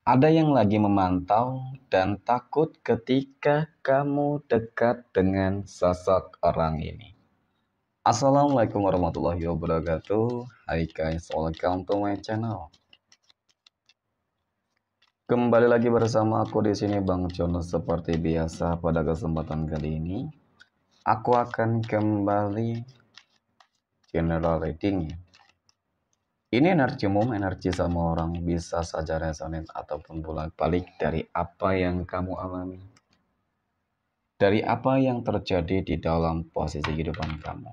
Ada yang lagi memantau dan takut ketika kamu dekat dengan sosok orang ini. Assalamualaikum warahmatullahi wabarakatuh. Hai guys, welcome to my channel. Kembali lagi bersama aku di sini Bang Jono seperti biasa. Pada kesempatan kali ini, aku akan kembali general reading. Ini energi umum, energi sama orang bisa saja resonate ataupun bolak-balik dari apa yang kamu alami. Dari apa yang terjadi di dalam posisi kehidupan kamu.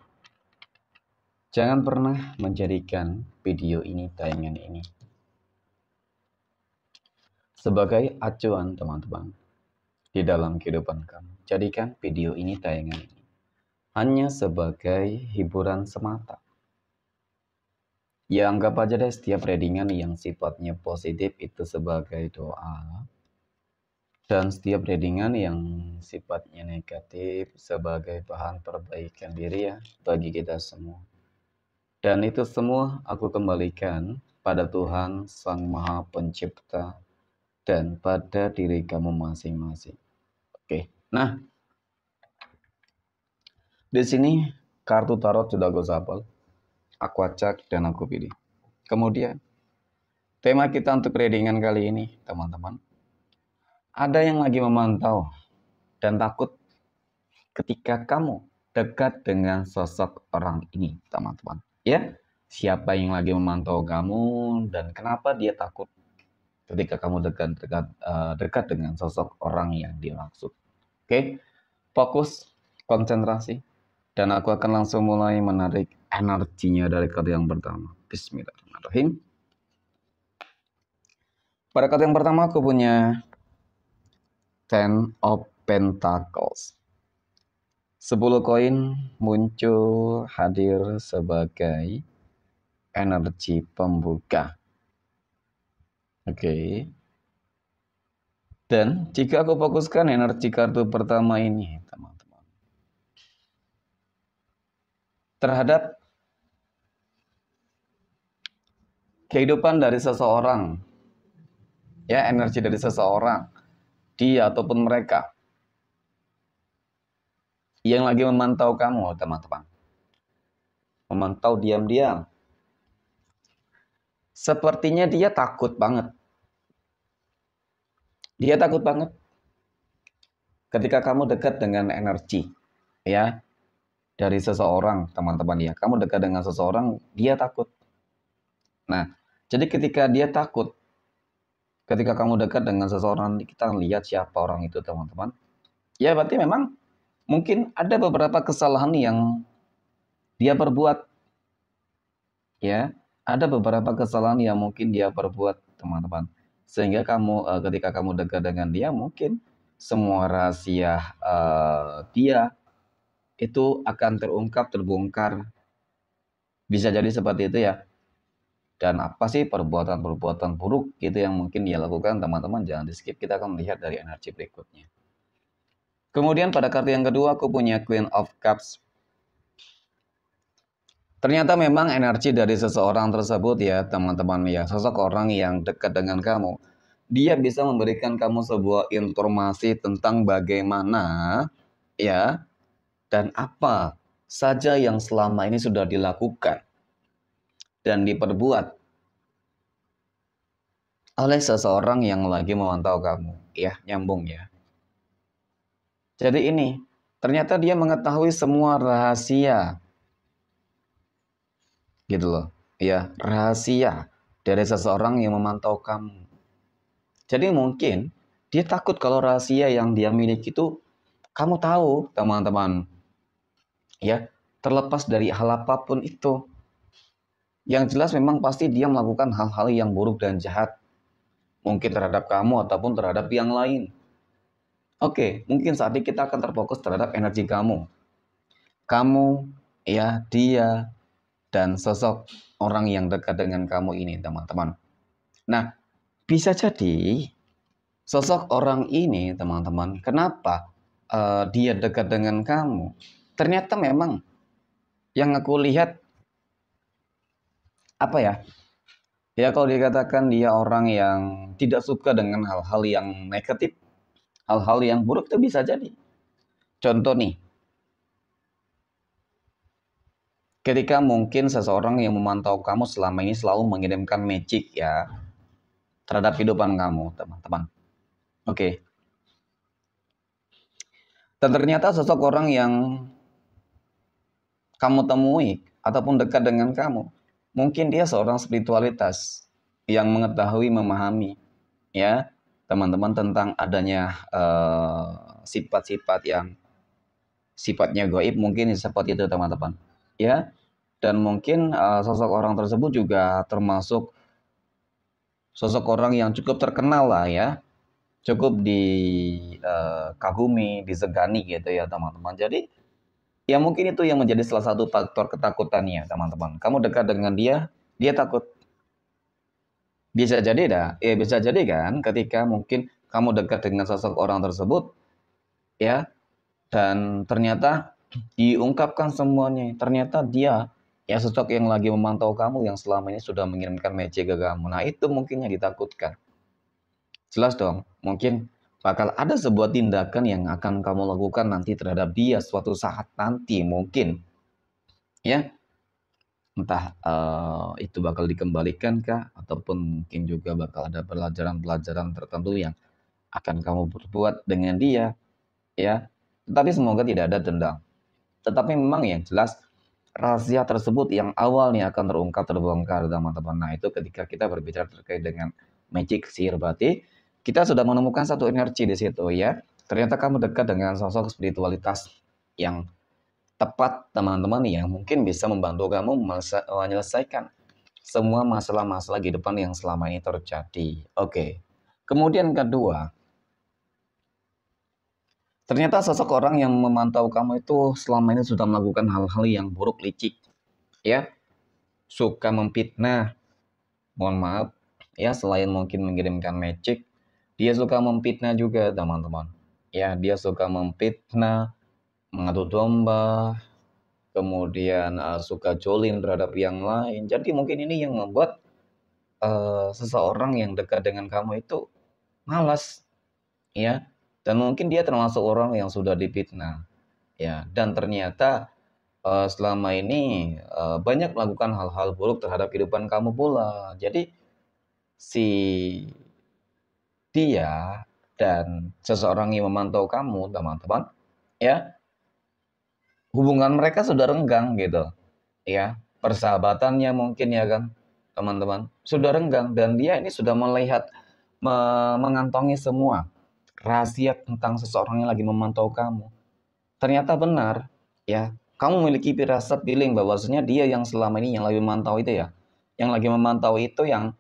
Jangan pernah menjadikan video ini, tayangan ini, sebagai acuan teman-teman di dalam kehidupan kamu. Jadikan video ini, tayangan ini, hanya sebagai hiburan semata. Ya anggap aja deh setiap readingan yang sifatnya positif itu sebagai doa. Dan setiap readingan yang sifatnya negatif sebagai bahan perbaikan diri ya bagi kita semua. Dan itu semua aku kembalikan pada Tuhan Sang Maha Pencipta dan pada diri kamu masing-masing. Oke. Nah, di sini kartu tarot sudah aku shuffle, aku acak dan aku pilih. Kemudian tema kita untuk readingan kali ini, teman-teman. Ada yang lagi memantau dan takut ketika kamu dekat dengan sosok orang ini, teman-teman. Ya, siapa yang lagi memantau kamu dan kenapa dia takut ketika kamu dekat dengan sosok orang yang dimaksud. Oke, fokus, konsentrasi, dan aku akan langsung mulai menarik energinya dari kartu yang pertama. Bismillahirrahmanirrahim. Pada kartu yang pertama aku punya Ten of Pentacles. 10 koin muncul hadir sebagai energi pembuka. Oke. Dan jika aku fokuskan energi kartu pertama ini, teman-teman, terhadap kehidupan dari seseorang, ya energi dari seseorang, dia ataupun mereka yang lagi memantau kamu, teman-teman, memantau diam-diam. Sepertinya dia takut banget. Dia takut banget ketika kamu dekat dengan energi, ya, dari seseorang, teman-teman ya. Kamu dekat dengan seseorang, dia takut. Nah, jadi ketika dia takut, ketika kamu dekat dengan seseorang, kita lihat siapa orang itu, teman-teman. Ya, berarti memang mungkin ada beberapa kesalahan yang dia perbuat. Ya, ada beberapa kesalahan yang mungkin dia perbuat, teman-teman. Sehingga kamu ketika kamu dekat dengan dia, mungkin semua rahasia dia itu akan terungkap, terbongkar. Bisa jadi seperti itu ya. Dan apa sih perbuatan-perbuatan buruk gitu yang mungkin dia lakukan, teman-teman, jangan di skip, kita akan melihat dari energi berikutnya. Kemudian pada kartu yang kedua aku punya Queen of Cups. Ternyata memang energi dari seseorang tersebut ya teman-teman ya, sosok orang yang dekat dengan kamu, dia bisa memberikan kamu sebuah informasi tentang bagaimana ya dan apa saja yang selama ini sudah dilakukan dan diperbuat oleh seseorang yang lagi memantau kamu. Ya, nyambung ya. Jadi ini, ternyata dia mengetahui semua rahasia. Gitu loh. Ya, rahasia dari seseorang yang memantau kamu. Jadi mungkin dia takut kalau rahasia yang dia miliki itu kamu tahu, teman-teman. Ya, terlepas dari hal apapun itu. Yang jelas memang pasti dia melakukan hal-hal yang buruk dan jahat. Mungkin terhadap kamu ataupun terhadap yang lain. Oke, mungkin saat ini kita akan terfokus terhadap energi kamu. Kamu, ya, dia, dan sosok orang yang dekat dengan kamu ini, teman-teman. Nah, bisa jadi sosok orang ini, teman-teman, kenapa dia dekat dengan kamu? Ternyata memang yang aku lihat, apa ya, Ya kalau dikatakan dia orang yang tidak suka dengan hal-hal yang negatif, hal-hal yang buruk itu bisa jadi. Contoh nih, ketika mungkin seseorang yang memantau kamu selama ini selalu mengirimkan magic ya terhadap kehidupan kamu, teman-teman. Oke. Dan ternyata sosok orang yang kamu temui ataupun dekat dengan kamu, mungkin dia seorang spiritualitas yang mengetahui, memahami, ya, teman-teman tentang adanya sifat-sifat yang sifatnya gaib, mungkin seperti itu teman-teman, ya. Dan mungkin sosok orang tersebut juga termasuk sosok orang yang cukup terkenal lah ya, cukup dikagumi, disegani gitu ya teman-teman. Jadi ya mungkin itu yang menjadi salah satu faktor ketakutannya teman-teman. Kamu dekat dengan dia, dia takut. Bisa jadi dah, ya bisa jadi kan ketika mungkin kamu dekat dengan sosok orang tersebut ya dan ternyata diungkapkan semuanya. Ternyata dia ya sosok yang lagi memantau kamu yang selama ini sudah mengirimkan magic ke kamu. Nah, itu mungkin yang ditakutkan. Jelas dong, mungkin bakal ada sebuah tindakan yang akan kamu lakukan nanti terhadap dia suatu saat nanti mungkin ya. Entah itu bakal dikembalikan kah ataupun mungkin juga bakal ada pelajaran-pelajaran tertentu yang akan kamu berbuat dengan dia ya. Tetapi semoga tidak ada dendam. Tetapi memang yang jelas rahasia tersebut yang awalnya akan terungkap terbongkar teman-teman. Nah, itu ketika kita berbicara terkait dengan magic sihir berarti kita sudah menemukan satu energi di situ ya. Ternyata kamu dekat dengan sosok spiritualitas yang tepat teman-teman yang mungkin bisa membantu kamu menyelesaikan semua masalah-masalah kehidupan yang selama ini terjadi. Oke. Kemudian kedua, ternyata sosok orang yang memantau kamu itu selama ini sudah melakukan hal-hal yang buruk licik, ya, suka memfitnah. Mohon maaf, ya selain mungkin mengirimkan magic, dia suka memfitnah juga teman-teman. Ya, dia suka memfitnah, mengadu domba, kemudian suka jolim terhadap yang lain. Jadi mungkin ini yang membuat seseorang yang dekat dengan kamu itu malas, ya. Dan mungkin dia termasuk orang yang sudah difitnah, ya. Dan ternyata selama ini banyak melakukan hal-hal buruk terhadap kehidupan kamu pula. Jadi si dia dan seseorang yang memantau kamu, teman-teman, ya, hubungan mereka sudah renggang gitu, ya. Persahabatannya mungkin ya kan, teman-teman, sudah renggang dan dia ini sudah melihat mengantongi semua rahasia tentang seseorang yang lagi memantau kamu. Ternyata benar, ya. Kamu memiliki firasat feeling bahwasanya dia yang selama ini yang lagi memantau itu ya. Yang lagi memantau itu yang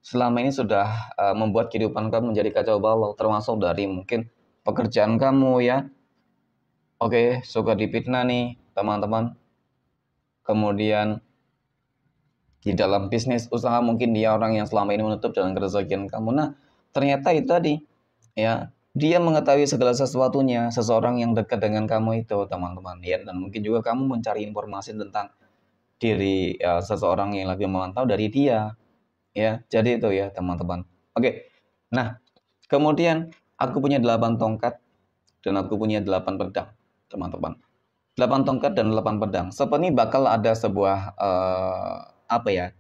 selama ini sudah membuat kehidupan kamu menjadi kacau balau, termasuk dari mungkin pekerjaan kamu ya. Oke, suka difitnah nih, teman-teman. Kemudian di dalam bisnis usaha mungkin dia orang yang selama ini menutup jalan keresakian kamu. Nah, ternyata itu tadi ya, dia mengetahui segala sesuatunya, seseorang yang dekat dengan kamu itu, teman-teman ya. Dan mungkin juga kamu mencari informasi tentang diri ya, seseorang yang lagi memantau dari dia ya. Jadi itu ya, teman-teman. Oke. Nah, kemudian aku punya 8 tongkat dan aku punya 8 pedang, teman-teman. 8 tongkat dan 8 pedang. Seperti bakal ada sebuah apa ya?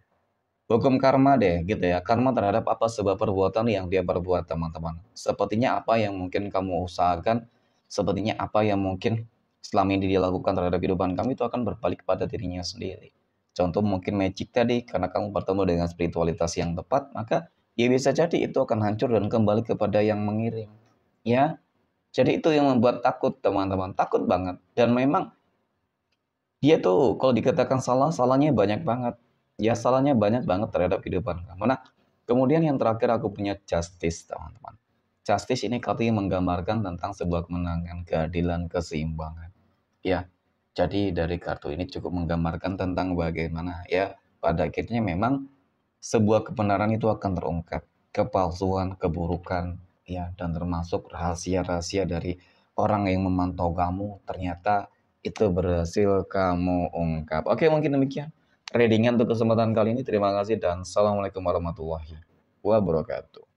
Hukum karma deh gitu ya. Karma terhadap apa sebuah perbuatan yang dia perbuat teman-teman. Sepertinya apa yang mungkin kamu usahakan, sepertinya apa yang mungkin selama ini dia lakukan terhadap kehidupan kamu itu akan berbalik pada dirinya sendiri. Contoh mungkin magic tadi, karena kamu bertemu dengan spiritualitas yang tepat, maka ya bisa jadi itu akan hancur dan kembali kepada yang mengirim. Ya, jadi itu yang membuat takut teman-teman, takut banget. Dan memang dia tuh kalau dikatakan salah, salahnya banyak banget. Ya salahnya banyak banget terhadap kehidupan kamu. Nah, kemudian yang terakhir aku punya justice, teman-teman. Justice ini katanya menggambarkan tentang sebuah kemenangan, keadilan, keseimbangan. Ya, jadi dari kartu ini cukup menggambarkan tentang bagaimana ya pada akhirnya memang sebuah kebenaran itu akan terungkap. Kepalsuan, keburukan, ya, dan termasuk rahasia-rahasia dari orang yang memantau kamu ternyata itu berhasil kamu ungkap. Oke, mungkin demikian. readingan untuk kesempatan kali ini. Terima kasih dan assalamualaikum warahmatullahi wabarakatuh.